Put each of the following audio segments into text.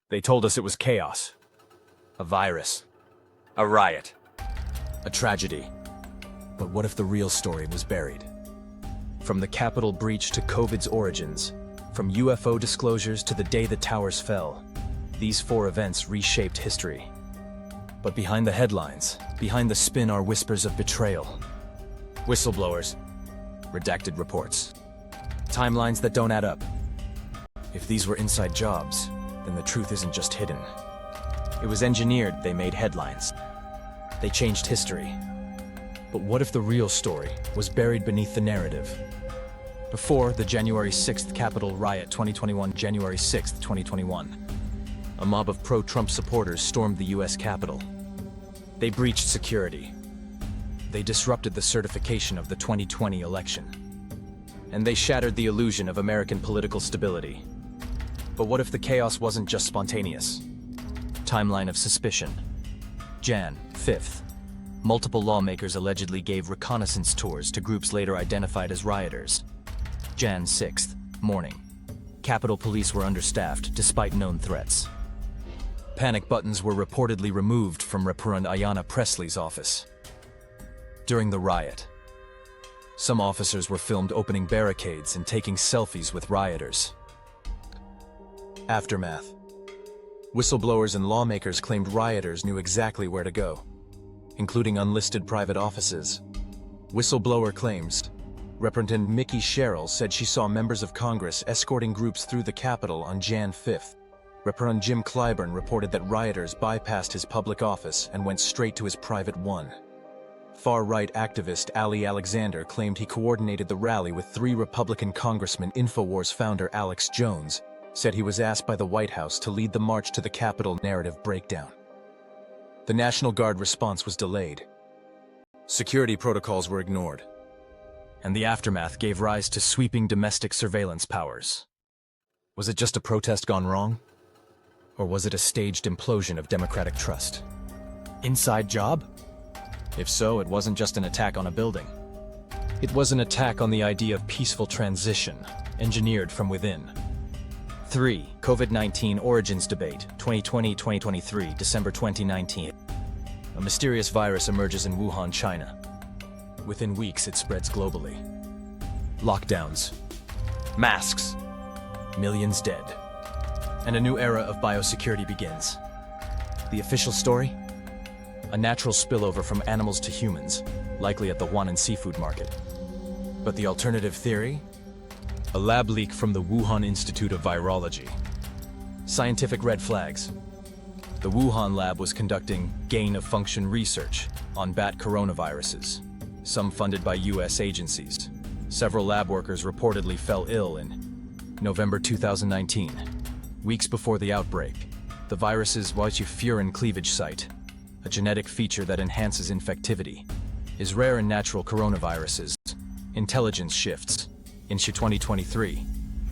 They told us it was chaos. A virus. A riot. A tragedy. But what if the real story was buried? From the Capitol breach to COVID's origins, from UFO disclosures to the day the towers fell, these 4 events reshaped history. But behind the headlines, behind the spin are whispers of betrayal. Whistleblowers. Redacted reports. Timelines that don't add up. If these were inside jobs, then the truth isn't just hidden. It was engineered, they made headlines. They changed history. But what if the real story was buried beneath the narrative? Before the January 6th Capitol riot 2021, January 6th, 2021, a mob of pro-Trump supporters stormed the US Capitol. They breached security. They disrupted the certification of the 2020 election. And they shattered the illusion of American political stability. But what if the chaos wasn't just spontaneous? Timeline of suspicion. Jan. 5th. Multiple lawmakers allegedly gave reconnaissance tours to groups later identified as rioters. Jan. 6th. Morning. Capitol Police were understaffed despite known threats. Panic buttons were reportedly removed from Representative Ayanna Pressley's office. During the riot, some officers were filmed opening barricades and taking selfies with rioters. Aftermath. Whistleblowers and lawmakers claimed rioters knew exactly where to go, including unlisted private offices. Whistleblower claims. Representative Mickey Sherrill said she saw members of Congress escorting groups through the Capitol on Jan 5th. Representative Jim Clyburn reported that rioters bypassed his public office and went straight to his private one. Far-right activist Ali Alexander claimed he coordinated the rally with 3 Republican congressmen. InfoWars founder Alex Jones said he was asked by the White House to lead the march to the Capitol. Narrative breakdown. The National Guard response was delayed. Security protocols were ignored. And the aftermath gave rise to sweeping domestic surveillance powers. Was it just a protest gone wrong? Or was it a staged implosion of democratic trust? Inside job? If so, it wasn't just an attack on a building. It was an attack on the idea of peaceful transition, engineered from within. 3. COVID-19 Origins Debate, 2020-2023, December 2019. A mysterious virus emerges in Wuhan, China. Within weeks, it spreads globally. Lockdowns. Masks. Millions dead. And a new era of biosecurity begins. The official story? A natural spillover from animals to humans, likely at the Huanan seafood market. But the alternative theory? A lab leak from the Wuhan Institute of Virology. Scientific red flags. The Wuhan lab was conducting gain-of-function research on bat coronaviruses, some funded by US agencies. Several lab workers reportedly fell ill in November 2019. Weeks before the outbreak, the virus's furin cleavage site, a genetic feature that enhances infectivity, is rare in natural coronaviruses. Intelligence shifts. In 2023,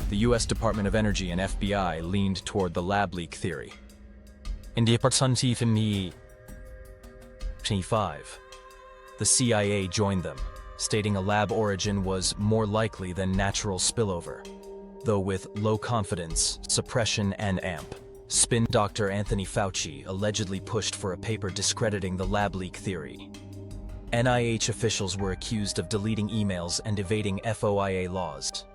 the US Department of Energy and FBI leaned toward the lab leak theory. In 2025, the CIA joined them, stating a lab origin was more likely than natural spillover. Though with low confidence, suppression, and AMP, spin Dr. Anthony Fauci allegedly pushed for a paper discrediting the lab leak theory. NIH officials were accused of deleting emails and evading FOIA laws.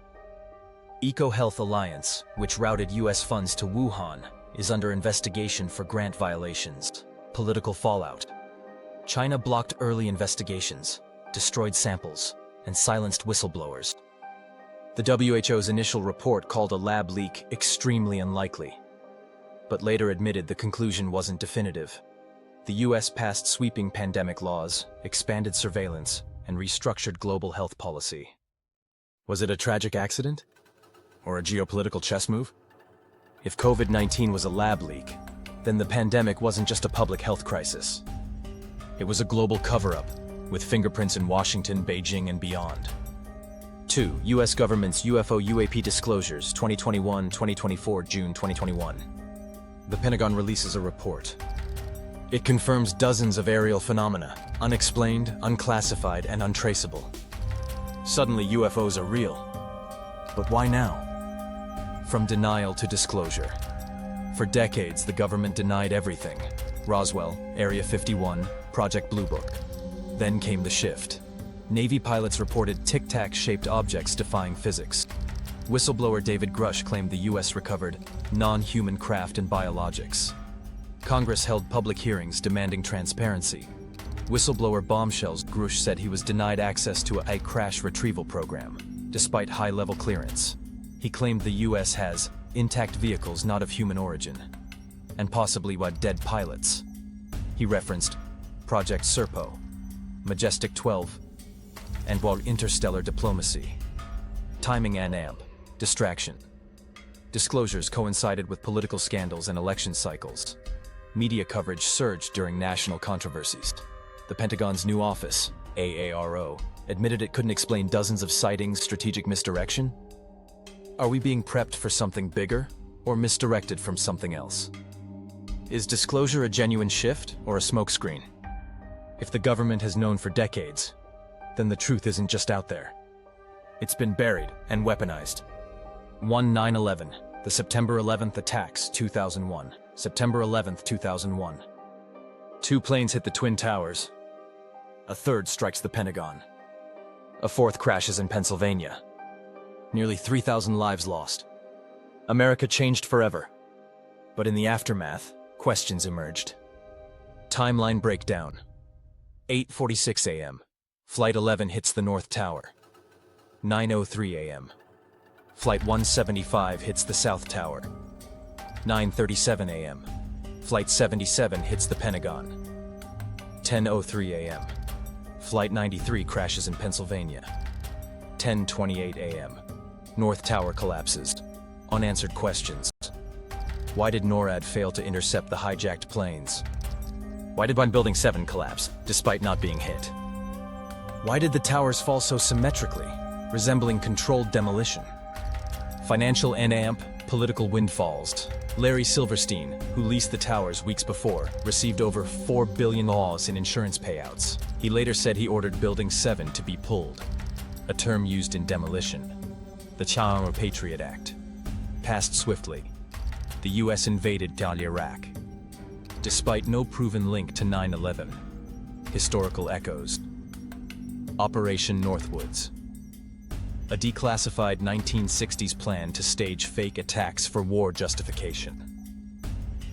EcoHealth Alliance, which routed US funds to Wuhan, is under investigation for grant violations. Political fallout. China blocked early investigations, destroyed samples, and silenced whistleblowers. The WHO's initial report called a lab leak extremely unlikely, but later admitted the conclusion wasn't definitive. The US passed sweeping pandemic laws, expanded surveillance, and restructured global health policy. Was it a tragic accident? Or a geopolitical chess move? If COVID-19 was a lab leak, then the pandemic wasn't just a public health crisis. It was a global cover-up, with fingerprints in Washington, Beijing, and beyond. 2. US government's UFO UAP disclosures, 2021-2024, June 2021. The Pentagon releases a report. It confirms dozens of aerial phenomena, unexplained, unclassified, and untraceable. Suddenly, UFOs are real. But why now? From denial to disclosure. For decades, the government denied everything. Roswell, Area 51, Project Blue Book. Then came the shift. Navy pilots reported tic-tac-shaped objects defying physics. Whistleblower David Grush claimed the U.S. recovered non-human craft and biologics. Congress held public hearings demanding transparency. Whistleblower bombshells Grush said he was denied access to a crash retrieval program, despite high-level clearance. He claimed the U.S. has intact vehicles not of human origin, and possibly dead pilots. He referenced Project Serpo, Majestic 12, and interstellar diplomacy. Timing and amp. Distraction. Disclosures coincided with political scandals and election cycles. Media coverage surged during national controversies. The Pentagon's new office, AARO, admitted it couldn't explain dozens of sightings. Strategic misdirection? Are we being prepped for something bigger, or misdirected from something else? Is disclosure a genuine shift or a smokescreen? If the government has known for decades, then the truth isn't just out there. It's been buried and weaponized. 9/11, the September 11th attacks, 2001. September 11th, 2001. 2 planes hit the Twin Towers. A third strikes the Pentagon. A fourth crashes in Pennsylvania. Nearly 3,000 lives lost. America changed forever. But in the aftermath, questions emerged. Timeline breakdown. 8:46 a.m. Flight 11 hits the North Tower. 9:03 a.m. Flight 175 hits the South Tower. 9:37 a.m. Flight 77 hits the Pentagon. 10:03 a.m. Flight 93 crashes in Pennsylvania. 10:28 a.m. North Tower collapses. Unanswered questions. Why did NORAD fail to intercept the hijacked planes? Why did Building 7 collapse, despite not being hit? Why did the towers fall so symmetrically, resembling controlled demolition? Financial and amp, political windfalls. Larry Silverstein, who leased the towers weeks before, received over $4 billion in insurance payouts. He later said he ordered Building 7 to be pulled, a term used in demolition. The Charm Patriot Act. Passed swiftly. The U.S. invaded Iraq. Despite no proven link to 9/11. Historical echoes. Operation Northwoods. A declassified 1960s plan to stage fake attacks for war justification.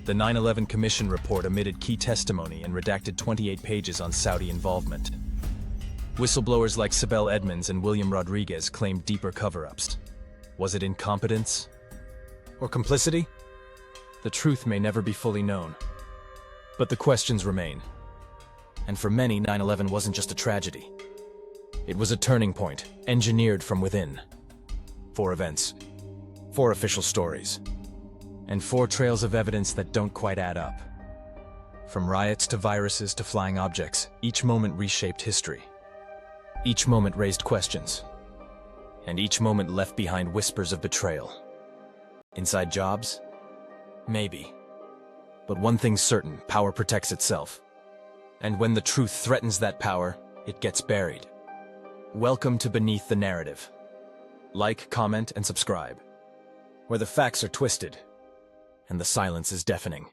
The 9/11 Commission report omitted key testimony and redacted 28 pages on Saudi involvement. Whistleblowers like Sibel Edmonds and William Rodriguez claimed deeper cover-ups. Was it incompetence? Or complicity? The truth may never be fully known. But the questions remain. And for many, 9/11 wasn't just a tragedy. It was a turning point, engineered from within. 4 events, 4 official stories, and 4 trails of evidence that don't quite add up. From riots to viruses to flying objects, each moment reshaped history. Each moment raised questions, and each moment left behind whispers of betrayal. Inside jobs? Maybe. But one thing's certain, power protects itself. And when the truth threatens that power, it gets buried. Welcome to Beneath the Narrative. Like, comment, and subscribe, where the facts are twisted and the silence is deafening.